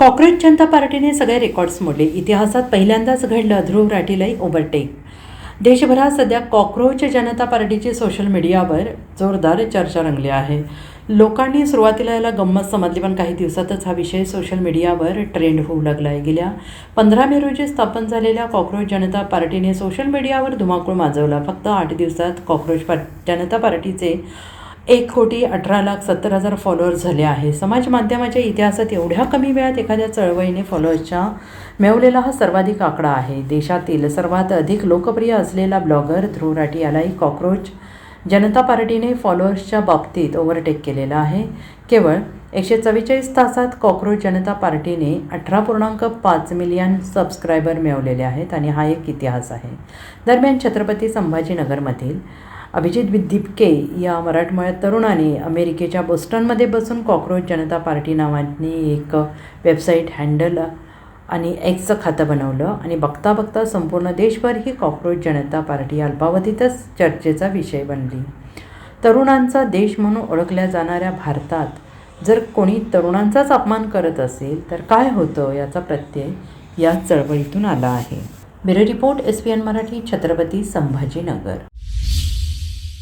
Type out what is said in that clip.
Cockroach जनता पार्टीने सगळे records मोडले. इतिहासात पहिल्यांदाच घडलं ध्रुव राठीलाही ओव्हरटेक. देशभरात सध्या कॉक्रोच जनता पार्टीची सोशल मीडियावर जोरदार चर्चा रंगली आहे. लोकांनी सुरुवातीला याला गंमत समजली, पण काही दिवसातच हा विषय सोशल मीडियावर ट्रेंड होऊ लागला आहे. गेल्या 15 मे रोजी स्थापन झालेल्या कॉक्रोच जनता पार्टीने सोशल मीडियावर धुमाकूळ माजवला. फक्त 8 दिवसात कॉक्रोच जनता पार्टीचे 1,18,70,000 फॉलोअर्स झाले आहे. समाज माध्यमाच्या इतिहासात एवढ्या कमी वेळात एखाद्या चळवळीने फॉलोअर्सच्या मिळवलेला हा सर्वाधिक आकडा आहे. देशातील सर्वात अधिक लोकप्रिय असलेला ब्लॉगर ध्रुव राठी यालाही कॉक्रोच जनता पार्टीने फॉलोअर्सच्या बाबतीत ओव्हरटेक केलेला आहे. केवळ 144 तासात कॉक्रोच जनता पार्टीने 18.5 मिलियन सबस्क्रायबर मिळवलेले आहेत आणि हा एक इतिहास आहे. दरम्यान छत्रपती संभाजीनगरमधील अभिजित दिपके या मराठमोळ्या तरुणाने अमेरिकेच्या बोस्टनमध्ये बसून कॉक्रोच जनता पार्टी नावाने एक वेबसाईट हँडल आणि एक्सचं खातं बनवलं आणि बघता बघता संपूर्ण देशभर ही कॉक्रोच जनता पार्टी अल्पावधीतच चर्चेचा विषय बनली. तरुणांचा देश म्हणून ओळखल्या जाणाऱ्या भारतात जर कोणी तरुणांचाच अपमान करत असेल तर काय होतं याचा प्रत्यय या चळवळीतून आला आहे. Bureau report, SPN Marathi, Chhatrapati Sambhajinagar.